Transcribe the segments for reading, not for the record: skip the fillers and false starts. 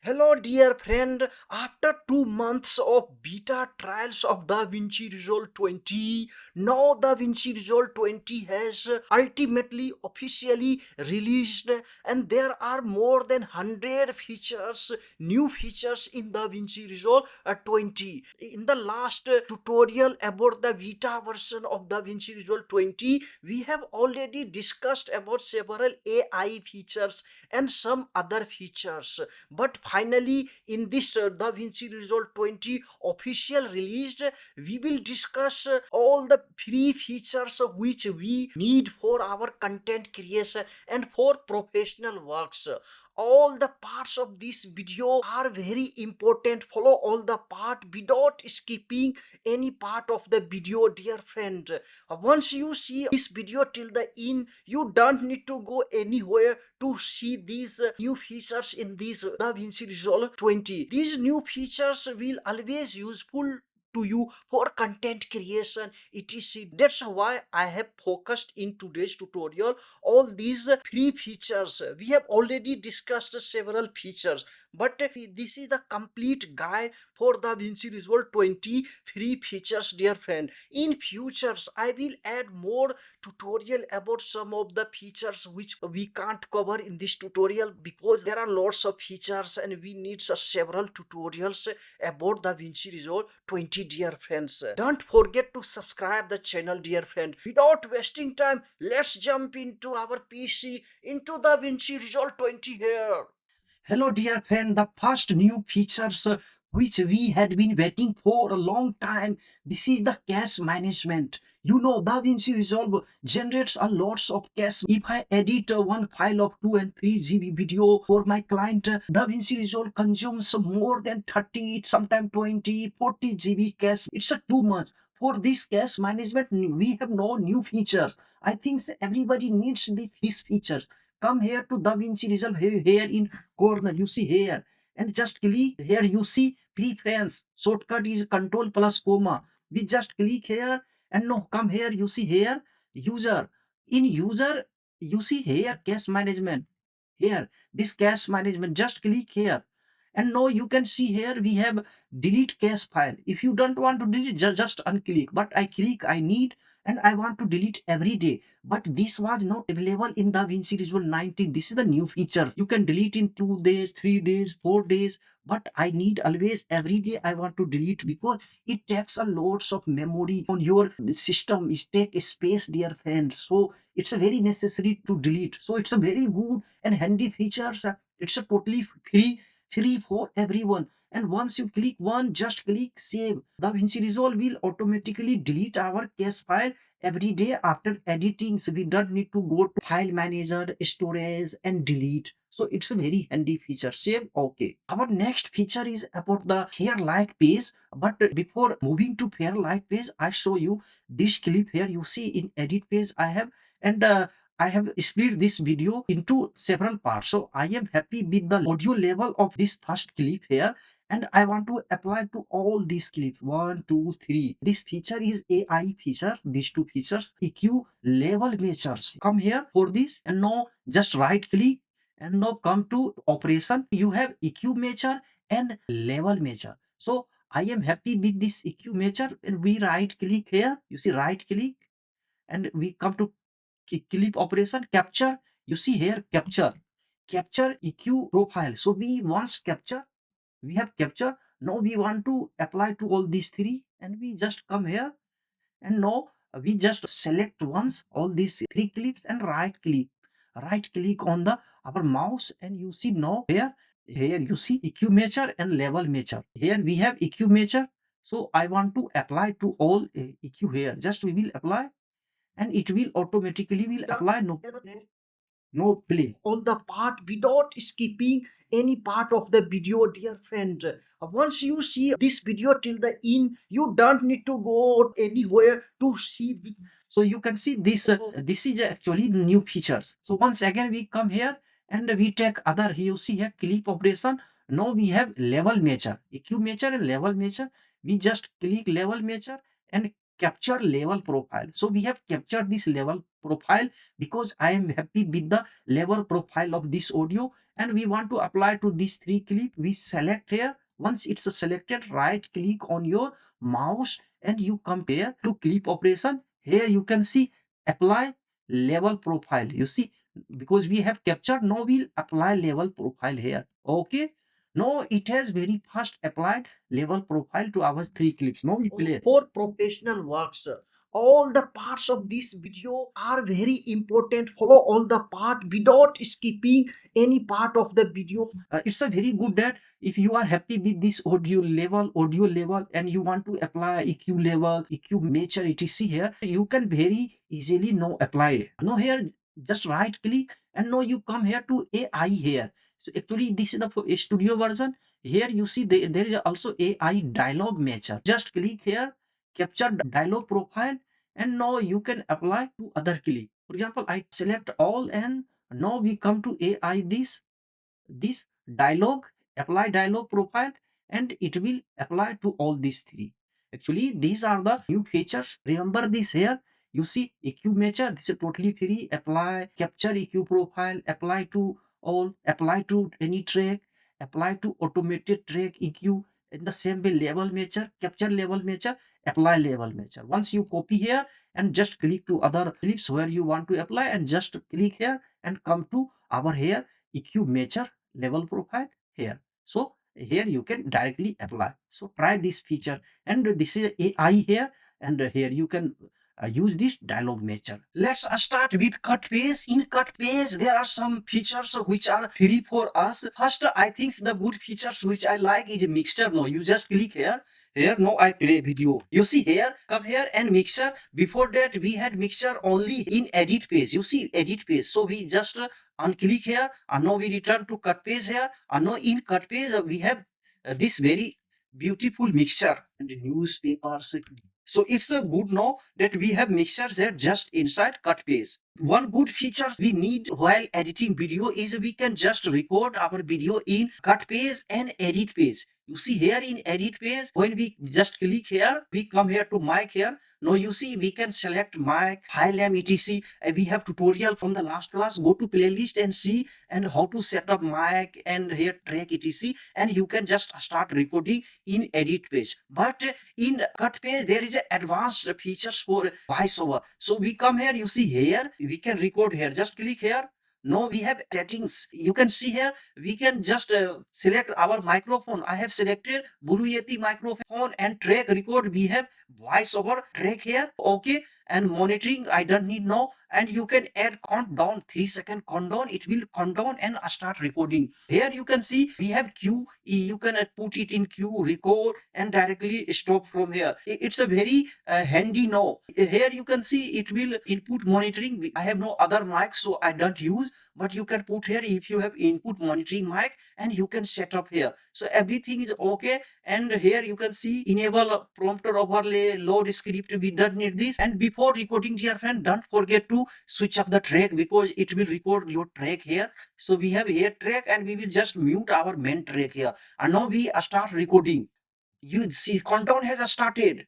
Hello, dear friend. After 2 months of beta trials of DaVinci Resolve 20, now DaVinci Resolve 20 has ultimately officially released, and there are more than 100 features, new features in DaVinci Resolve 20. In the last tutorial about the beta version of DaVinci Resolve 20, we have already discussed about several AI features and some other features, but finally in this DaVinci Resolve 20 official released, we will discuss all the free features of which we need for our content creation and for professional works. All the parts of this video are very important. Follow all the part without skipping any part of the video, dear friend. Once you see this video till the end, you don't need to go anywhere to see these new features in this DaVinci Resolve 20. These new features will always useful to you for content creation etc. That's why I have focused in today's tutorial all these free features. We have already discussed several features, but this is the complete guide for DaVinci Resolve 20 free features, dear friend. In futures I will add more tutorial about some of the features which we can't cover in this tutorial because there are lots of features and we need several tutorials about DaVinci Resolve 20, dear friends. Don't forget to subscribe the channel, dear friend. Without wasting time, let's jump into our PC into DaVinci Resolve 20 here. Hello, dear friend. The first new features which we had been waiting for a long time. This is the cache management. You know, DaVinci Resolve generates a lots of cache. If I edit one file of 2 and 3 GB video for my client, DaVinci Resolve consumes more than 30, sometimes 20, 40 GB cache. It's a too much. For this cache management, we have no new features. I think everybody needs these features. Come here to DaVinci Resolve here in corner, you see here, and just click here. You see preference shortcut is control plus comma. We just click here and no, come here. You see here user. In user, you see here cache management. Here this cache management. Just click here. And now you can see here we have delete cache file. If you don't want to delete, just unclick. But I click, I need, and I want to delete every day. But this was not available in DaVinci Resolve 19. This is the new feature. You can delete in 2 days, 3 days, 4 days. But I need always every day I want to delete because it takes a lots of memory on your system. It takes space, dear friends. So it's a very necessary to delete. So it's a very good and handy features. It's a totally free for everyone. And once you click one, just click save. DaVinci Resolve will automatically delete our cache file every day after editing. So we don't need to go to file manager, storage and delete. So it's a very handy feature. Save. Okay. Our next feature is about the Fairlight page. But before moving to Fairlight page, I show you this clip here. You see in edit page I have, and I have split this video into several parts. So I am happy with the audio level of this first clip here. And I want to apply to all these clips. 1, 2, 3. This feature is AI feature. These two features. EQ level measures. Come here for this. And now just right click. And now come to operation. You have EQ measure and level measure. So I am happy with this EQ measure. And we right click here. You see right click. And we come to clip operation capture. You see here capture EQ profile. So we once capture, we have capture. Now we want to apply to all these three, and we just come here. And now we just select once all these three clips and right click on the our mouse. And you see now here you see EQ measure and level measure. Here we have EQ measure. So I want to apply to all EQ here. Just we will apply, and it will automatically will apply. No play on the part without skipping any part of the video, dear friend. Once you see this video till the end, you don't need to go anywhere to see the. So you can see this this is actually new features. So once again we come here and we take other. You see here clip operation. Now we have level measure, EQ measure and level measure. We just click level measure and capture level profile. So we have captured this level profile because I am happy with the level profile of this audio, and we want to apply to these three clip. We select here. Once it's selected, right click on your mouse and you come here to clip operation. Here you can see apply level profile. You see, because we have captured, now we'll apply level profile here. Okay, no, it has very fast applied level profile to our three clips. Now we play. For professional works, all the parts of this video are very important. Follow all the part without skipping any part of the video. It's a very good that if you are happy with this audio level, and you want to apply EQ level, EQ mature etc here, you can very easily now apply it. Now here just right click, and now you come here to AI here. So actually this is the studio version. Here you see there is also AI dialog matcher. Just click here, capture dialog profile, and now you can apply to other clip. For example, I select all, and now we come to AI this dialog, apply dialog profile, and it will apply to all these three. Actually these are the new features. Remember this here, you see EQ matcher, this is totally free. Apply, capture EQ profile, apply to all, apply to any track, apply to automated track EQ. In the same way, level matcher, capture level matcher, apply level matcher. Once you copy here and just click to other clips where you want to apply, and just click here and come to our here EQ matcher level profile here. So here you can directly apply. So try this feature, and this is AI here, and here you can use this dialog matcher. Let's start with cut paste. In cut paste there are some features which are free for us. First, I think the good features which I like is mixture. Now you just click here. Here now I play video. You see here, come here and mixture. Before that we had mixture only in edit page. You see edit page. So we just unclick here, and now we return to cut page here, and now in cut page we have this very beautiful mixture and newspapers. So it's a good now that we have mixtures there just inside cut page. One good features we need while editing video is we can just record our video in cut page and edit page. You see here in edit page, when we just click here, we come here to mic here. Now you see we can select mic, file name etc. We have tutorial from the last class. Go to playlist and see and how to set up mic and here track etc. And you can just start recording in edit page. But in cut page there is advanced features for voiceover. So we come here, you see here we can record here. Just click here. Now we have settings. You can see here we can just select our microphone. I have selected Blue Yeti microphone, and track record we have voiceover track here. Okay, and monitoring I don't need now. And you can add countdown, 3-second countdown. It will count down and start recording. Here you can see we have queue. You can put it in queue, record, and directly stop from here. It's a very handy now. Here you can see it will input monitoring. I have no other mic, so I don't use, but you can put here if you have input monitoring mic, and you can set up here. So everything is okay. And here you can see enable prompter overlay, load script. We don't need this. And before recording, dear friend, don't forget to switch up the track, because it will record your track here. So we have here track, and we will just mute our main track here. And now we start recording. You see countdown has started.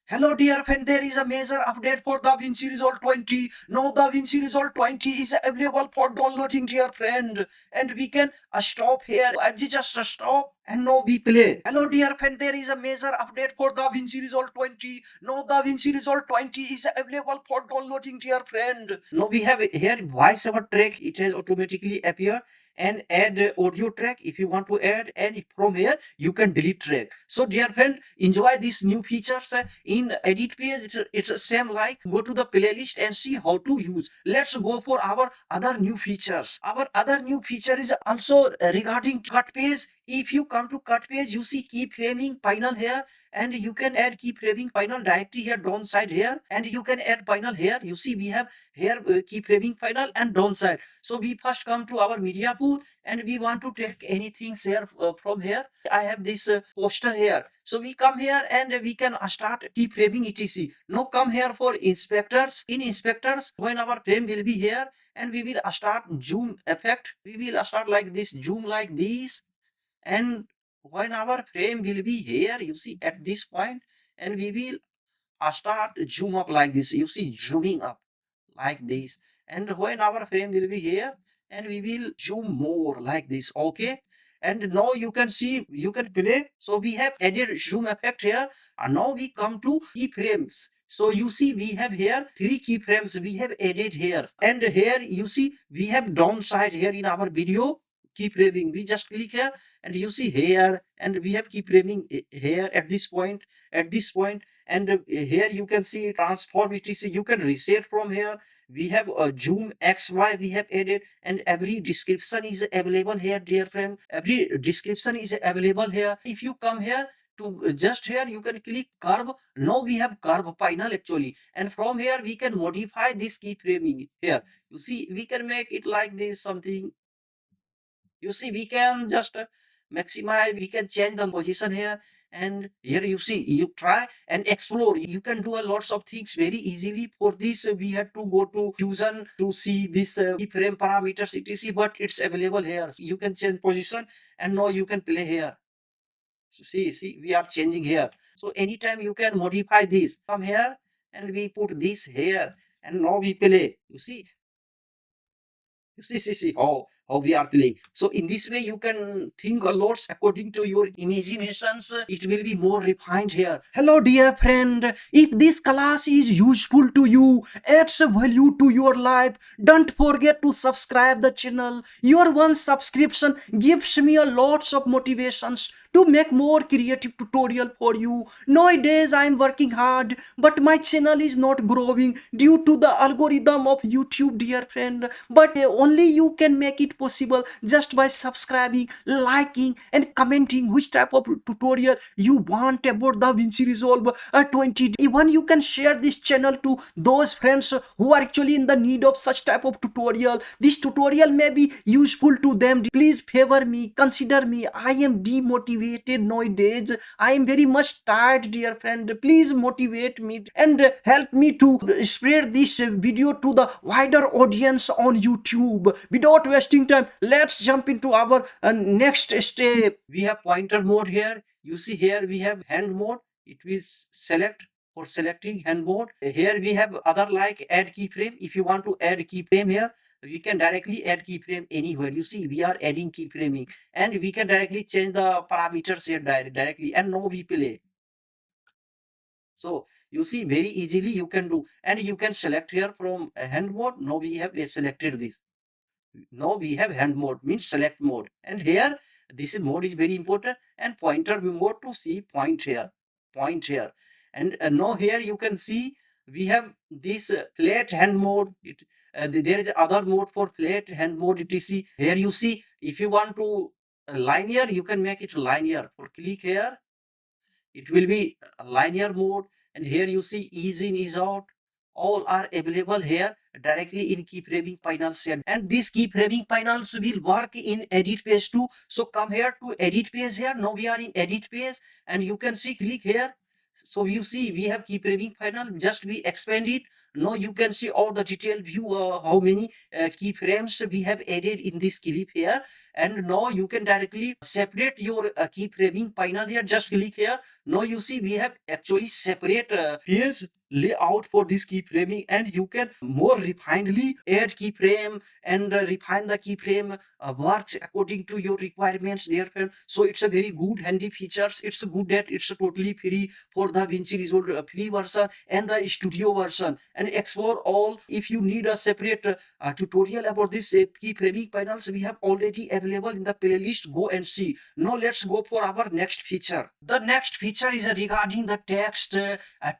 Hello dear friend, there is a major update for DaVinci Resolve 20. Now DaVinci Resolve 20 is available for downloading, dear friend. And we can stop here. I just stop, and now we play. Hello dear friend, there is a major update for DaVinci Resolve 20. Now DaVinci Resolve 20 is available for downloading, dear friend. Now we have here voiceover track. It has automatically appeared. And add audio track if you want to add, and from here you can delete track. So dear friend, enjoy these new features in edit page. It's same like go to the playlist and see how to use. Let's go for our other new features. Our other new feature is also regarding cut page. If you come to cut page, you see keyframing panel here, and you can add keyframing panel directly here downside here, and you can add panel here. You see we have here keyframing panel and downside. So we first come to our media pool, and we want to take anything here from here. I have this poster here. So we come here and we can start keyframing etc. Now come here for inspectors. In inspectors, when our frame will be here, and we will start zoom effect. We will start like this, zoom like this. And when our frame will be here, you see at this point, and we will start zoom up like this. You see, zooming up like this. And when our frame will be here, and we will zoom more like this. Okay. And now you can see, you can play. So we have added zoom effect here. And now we come to keyframes. So you see, we have here three keyframes we have added here. And here you see, we have downside here in our video keyframing. We just click here, and you see here, and we have keyframing here at this point, at this point. And here you can see transform etc. You can reset from here. We have a zoom xy we have added, and every description is available here, dear friend. Every description is available here. If you come here to just here, you can click curve. Now we have curve panel actually, and from here we can modify this keyframing here. You see, we can make it like this something. You see, we can just maximize, we can change the position here. And here you see, you try and explore, you can do a lots of things very easily. For this we had to go to fusion to see this keyframe parameters etc, but it's available here. You can change position, and now you can play here. So see, we are changing here. So anytime you can modify this. Come here, and we put this here, and now we play. You see how we are playing. So in this way you can think a lot according to your imaginations. It will be more refined here. Hello dear friend, if this class is useful to you, adds value to your life, don't forget to subscribe the channel. Your one subscription gives me a lots of motivations to make more creative tutorial for you. Nowadays I am working hard, but my channel is not growing due to the algorithm of YouTube, dear friend. But only you can make it possible just by subscribing, liking, and commenting which type of tutorial you want about DaVinci Resolve 20. Even you can share this channel to those friends who are actually in the need of such type of tutorial. This tutorial may be useful to them. Please favor me, consider me. I am demotivated nowadays. I am very much tired, dear friend. Please motivate me and help me to spread this video to the wider audience on YouTube. Without wasting time, let's jump into our next step. We have pointer mode here. You see, here we have hand mode. It will select for selecting hand mode. Here we have other like add keyframe. If you want to add keyframe here, we can directly add keyframe anywhere. You see, we are adding keyframing, and we can directly change the parameters here directly. And now we play. So you see, very easily you can do, and you can select here from hand mode. Now we have selected this. Now we have hand mode, means select mode. And here this mode is very important, and pointer mode to see point here, point here. And now here you can see we have this flat hand mode. There is other mode for flat hand mode etc. Here you see, if you want to linear, you can make it linear. For click here, it will be a linear mode. And here you see ease in, ease out, all are available here directly in keyframing panels here. And these keyframing panels will work in edit page too. So come here to edit page here. Now we are in edit page, and you can see, click here. So you see we have keyframing panel, just we expand it. Now you can see all the detailed view, how many keyframes we have added in this clip here. And now you can directly separate your keyframing panel here. Just click here. Now you see we have actually separate page layout for this keyframing, and you can more refinedly add keyframe and refine the keyframe works according to your requirements, dear friend. So it's a very good handy features. It's good that it's totally free for the DaVinci Resolve free version and the studio version. And explore all. If you need a separate tutorial about this keyframing panels, we have already available in the playlist. Go and see. Now let's go for our next feature. The next feature is regarding the text,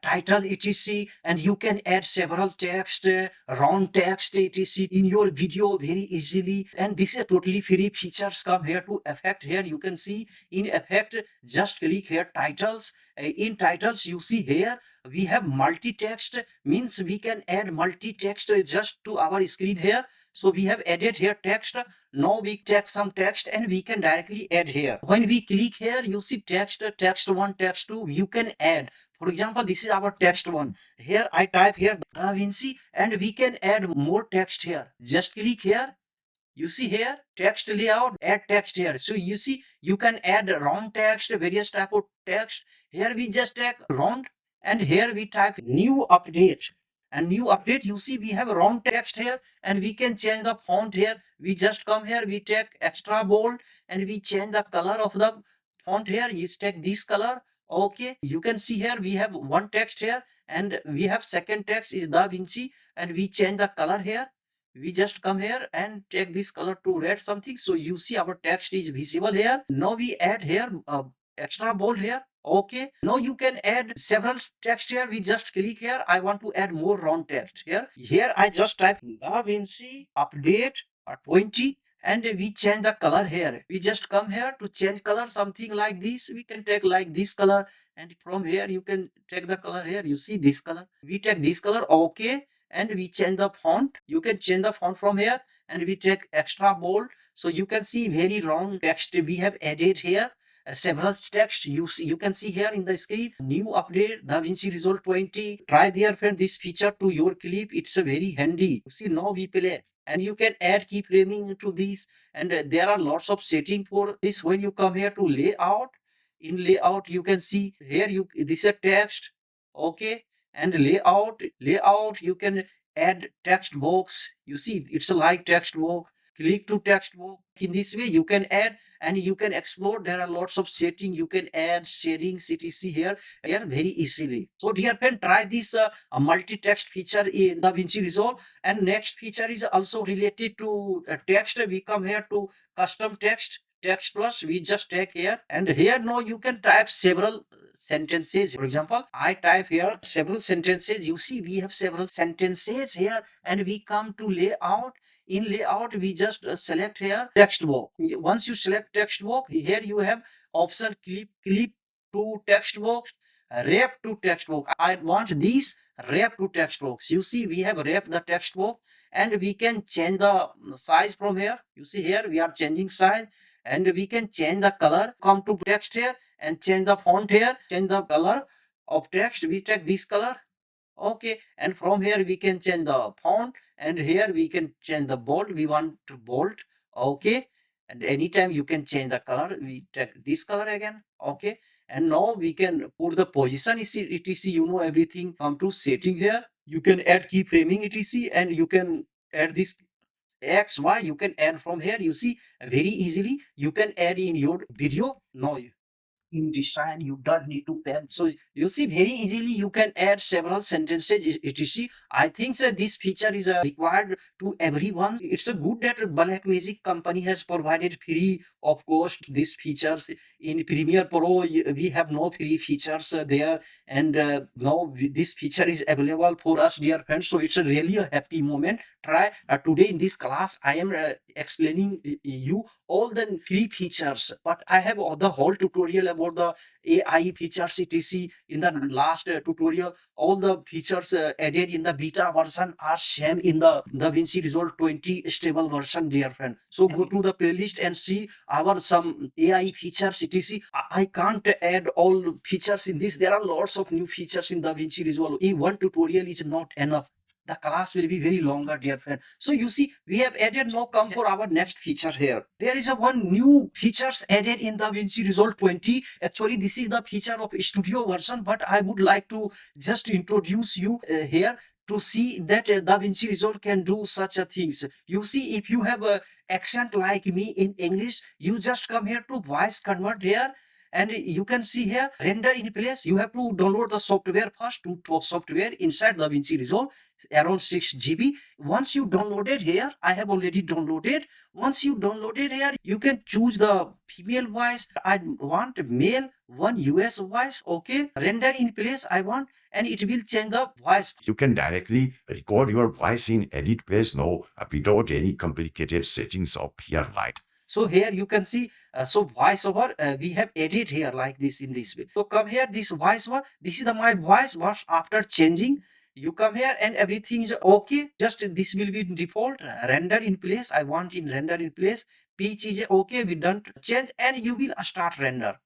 title etc, and you can add several text, round text etc in your video very easily. And this is totally free features. Come here to effect. Here you can see in effect, just click here titles. In titles you see here we have multi-text, means we can add multi-text just to our screen here. So we have added here text. Now we take some text and we can directly add here. When we click here, you see text, text 1, text 2, you can add. For example, this is our text 1. Here I type here DaVinci, and we can add more text here. Just click here. You see here text layout, add text here. So you see you can add round text, various type of text. Here we just take round, and here we type new update. And new update, you see we have wrong text here, and we can change the font here. We just come here, we take extra bold, and we change the color of the font here. You take this color. Okay, you can see here we have one text here, and we have second text is DaVinci, and we change the color here. We just come here and take this color to red something, so you see our text is visible here. Now we add here extra bold here. Okay, now you can add several text here. We just click here, I want to add more round text here I just type DaVinci update 20, and we change the color here. We just come here to change color, something like this. We can take like this color, and from here you can take the color here. You see this color, we take this color. Okay, and we change the font. You can change the font from here, and we take extra bold, so you can see very wrong text we have added here. Several text you can see here in the screen. New update DaVinci Resolve 20. Try there friend this feature to your clip. It's a very handy. You see now we play, and you can add keyframing to this, and there are lots of setting for this. When you come here to layout, in layout you can see here, this is a text. Okay, and layout you can add text box. You see it's a like text box. Click to text box. In this way you can add, and you can explore. There are lots of setting you can add, settings etc here very easily. So dear friend, try this multi-text feature in DaVinci Resolve. And next feature is also related to text. We come here to custom text plus. We just take here, and here now you can type several sentences. For example, I type here several sentences. You see we have several sentences here, and we come to layout. In layout we just select here text box. Once you select text box, here you have option clip to text box, wrap to text box. I want this wrap to text box. You see we have wrap the text box, and we can change the size from here. You see here we are changing size, and we can change the color. Come to text here and change the font here, change the color of text. We take this color. Okay, and from here we can change the font, and here we can change the bold. We want to bold. Okay, and anytime you can change the color. We take this color again. Okay, and now we can put the position etc. You know everything. Come to setting here, you can add keyframing etc, and you can add this X, Y. You can add from here. You see very easily you can add in your video. Now in design you don't need to pen, so you see very easily you can add several sentences etc. I think that this feature is required to everyone. It's a good that Black Magic company has provided free of cost these features. In Premiere Pro we have no free features there, and now this feature is available for us dear friends, so it's a really a happy moment. Try today in this class I am explaining you all the free features, but I have the whole tutorial about the AI features etc. In the last tutorial, all the features added in the beta version are same in the DaVinci Resolve 20 stable version dear friend. So go to the playlist and see our some AI features etc. I can't add all features in this. There are lots of new features in DaVinci Resolve. One tutorial is not enough. The class will be very longer dear friend. So you see we have added. Now come for our next feature here. There is a one new features added in DaVinci Resolve 20. Actually this is the feature of studio version, but I would like to just introduce you here to see that DaVinci Resolve can do such a things. You see if you have a accent like me in English, you just come here to voice convert here, and you can see here render in place. You have to download the software first. To software inside DaVinci Resolve around 6 GB. Once you download it here, I have already downloaded. Once you download it here, you can choose the female voice. I want male, one US voice. Okay, render in place I want, and it will change the voice. You can directly record your voice in edit place now without any complicated settings of Fairlight. So here you can see, so voiceover we have added here like this in this way. So come here, this voiceover, this is the my voice was after changing. You come here and everything is okay. Just this will be default render in place. I want in render in place. Pitch is okay. We don't change, and you will start render.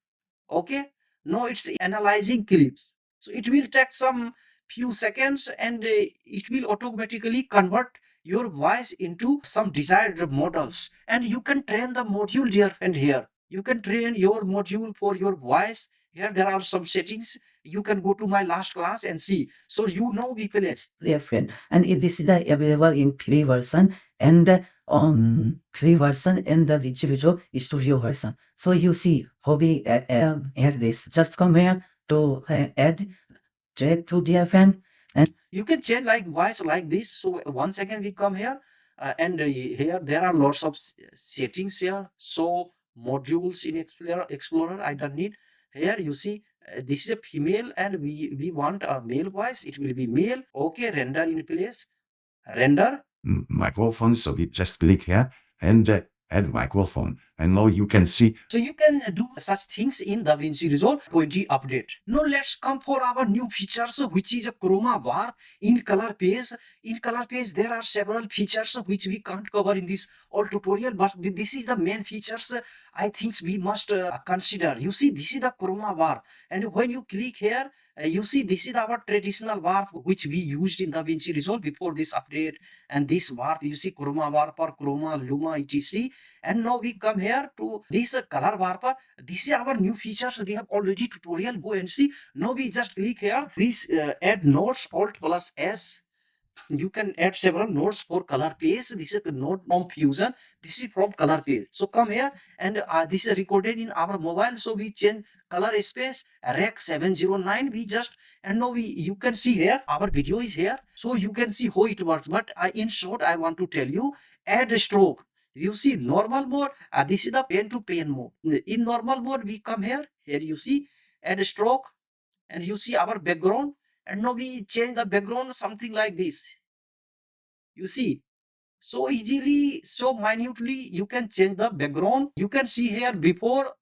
Okay, no, it's analyzing clips, so it will take some few seconds, and it will automatically convert your voice into some desired models. And you can train the module here, and here you can train your module for your voice Here there are some settings. You can go to my last class and see. So we play. Different, and this is the available in free version and free version and the visual studio version. So you see how we add this. Just come here to add drag to different, and you can change like voice like this. So once again we come here, and here there are lots of settings here. So modules in explorer I don't need. Here you see, this is a female and we want a male voice. It will be male. Okay, render in place, render. Microphone. So we just click here and add microphone. And now you can see. So you can do such things in DaVinci Resolve 20 update. Now let's come for our new features, which is a chroma bar in color page. In color page, there are several features which we can't cover in this all tutorial, but this is the main features I think we must consider. You see, this is the chroma bar, and when you click here, you see this is our traditional bar which we used in DaVinci Resolve before this update. And this bar, you see chroma bar per chroma, luma, etc. And now we come here to this color bar per. This is our new features. We have already tutorial. Go and see. Now we just click here. We add nodes, alt plus S. You can add several nodes for color page. This is the node from Fusion. This is from color page. So come here, and this is recorded in our mobile. So we change color space rec 709. We just, and now you can see here our video is here. So you can see how it works. But in short, I want to tell you, add stroke. You see normal mode. This is the pen to pen mode. In normal mode, we come here. Here you see add stroke, and you see our background. And now we change the background something like this. You see, so easily, so minutely, you can change the background. You can see here before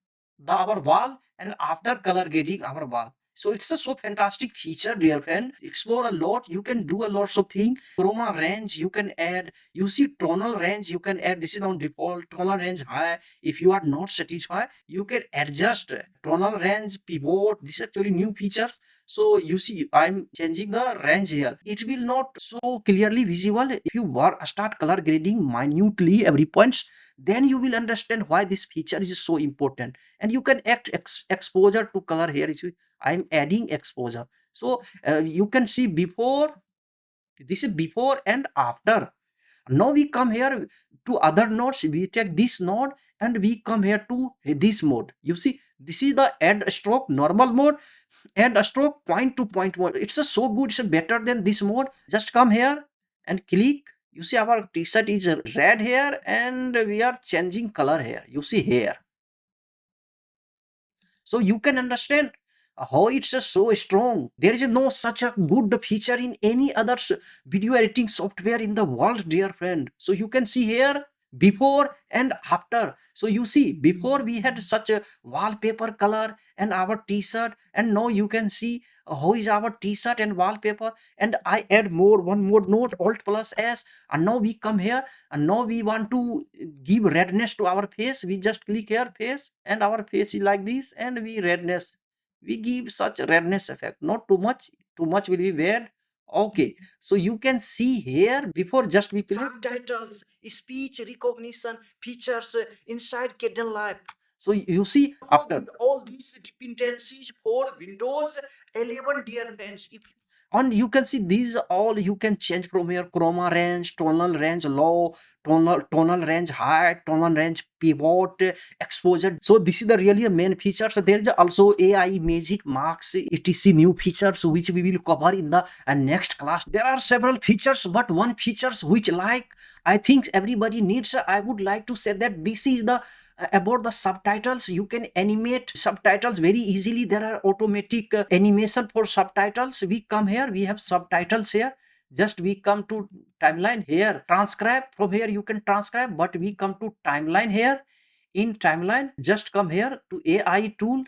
our wall and after color grading our wall. So it's a so fantastic feature, dear friend. Explore a lot. You can do a lots of things. Chroma range you can add. You see tonal range you can add. This is on default. Tonal range high. If you are not satisfied, you can adjust tonal range, pivot. This is actually new features. So you see, I'm changing the range here. It will not so clearly visible. If you start color grading minutely every points, then you will understand why this feature is so important. And you can add exposure to color here. I'm adding exposure. So you can see before, this is before and after. Now we come here to other nodes. We take this node and we come here to this mode. You see, this is the add stroke normal mode, and a stroke point to point mode. It's a so good. It's a better than this mode. Just come here and click. You see our t-shirt is red here, and we are changing color here. You see here. So you can understand how it's so strong. There is no such a good feature in any other video editing software in the world, dear friend. So you can see here before and after. So you see, before we had such a wallpaper color and our t-shirt, and now you can see how is our t-shirt and wallpaper. And I add one more node, alt plus S, and now we come here, and now we want to give redness to our face. We just click here face, and our face is like this, and we redness, we give such redness effect, not too much. Too much will be weird. Okay, so you can see here before just we subtitles, speech recognition features inside Kden Live. So you see after all these dependencies for Windows 11, dear friends. And you can see these all you can change from here: chroma range, tonal range low, tonal range high, tonal range pivot, exposure. So this is the really main feature. So there is also AI magic marks, etc. new features which we will cover in the next class. There are several features, but one features which like I think everybody needs, I would like to say that this is the about the subtitles. You can animate subtitles very easily. There are automatic animation for subtitles. We come here, we have subtitles here. Just we come to timeline here, transcribe. From here you can transcribe, but we come to timeline here. In timeline, just come here to AI tool,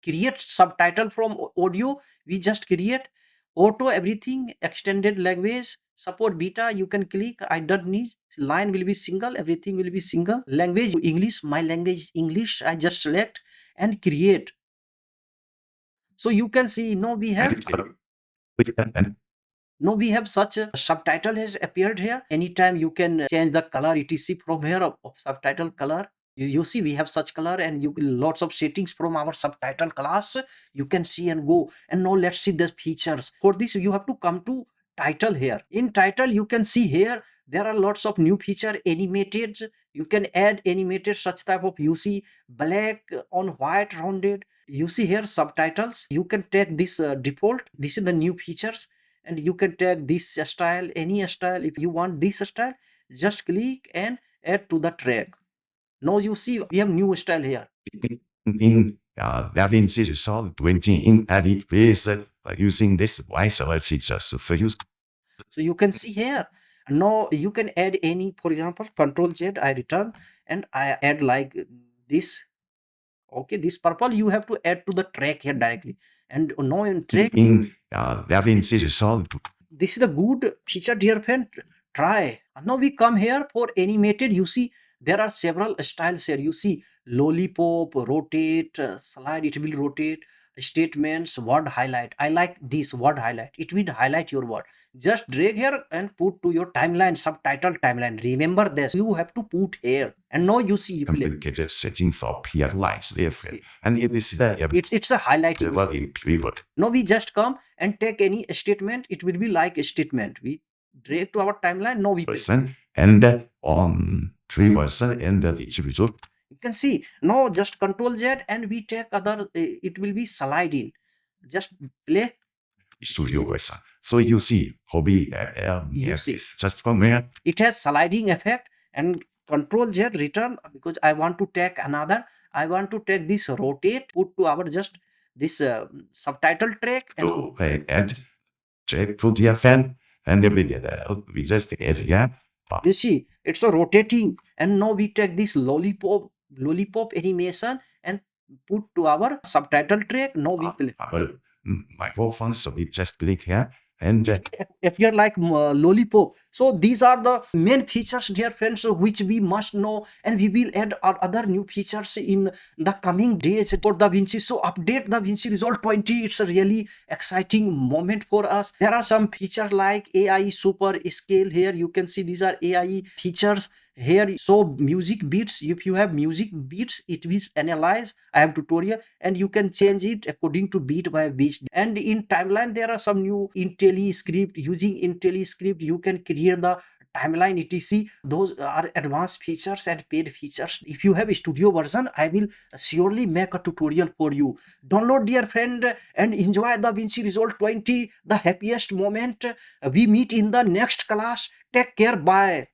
create subtitle from audio. We just create auto everything, extended language, support beta. You can click, I don't need. Line will be single, everything will be single. Language English, my language is English. I just select and create. So you can see now we have such a subtitle has appeared here. Anytime you can change the color etc from here of subtitle color. You see we have such color, and you lots of settings from our subtitle class you can see and go. And now let's see the features. For this you have to come to title. Here in title you can see here there are lots of new feature. Animated, you can add animated such type of, you see black on white rounded. You see here subtitles, you can take this default. This is the new features, and you can take this style, any style. If you want this style, just click and add to the track. Now you see we have new style here. In DaVinci Resolve 20 in edit phase using this voiceover features. So use So you can see here. Now you can add any, for example, Control Z, I return and I add like this. Okay, this purple you have to add to the track here directly. And now in track, in DaVinci Resolve. this is a good feature, dear friend. Try. Now we come here for animated. You see there are several styles here. You see lollipop, rotate, slide, it will rotate, statements, word highlight. I like this word highlight, it will highlight your word. Just drag here and put to your timeline, subtitle timeline. Remember this, you have to put here. And now you see Complicated settings of Fairlight different, and it is it's a highlight. in pivot. Now we just come and take any statement, it will be like a statement. We drag to our timeline. Now we Person and on 3% and the result. you can see now just Control Z and we take other, it will be slide in. Just play. Studio version. So you see hobby see. is just from here. It has sliding effect, and Control Z return, because I want to take another. I want to take this rotate, put to our just this subtitle track, and To add check to the fan and we just add yeah. you see it's a rotating. And now we take this lollipop animation and put to our subtitle track. Now we play. Our microphone, so we just click here and Appear like lollipop. So these are the main features, dear friends, which we must know, and we will add other new features in the coming days for DaVinci. So update DaVinci Resolve 20. It's a really exciting moment for us. There are some features like AI super scale. Here you can see these are AI features here. So music beats, if you have music beats, it will analyze. I have tutorial, and you can change it according to beat by beat. And in timeline there are some new IntelliScript. Using IntelliScript you can create the timeline etc. Those are advanced features and paid features. If you have a studio version, I will surely make a tutorial for you. Download, dear friend, and enjoy DaVinci Resolve 20, the happiest moment. We meet in the next class. Take care. Bye.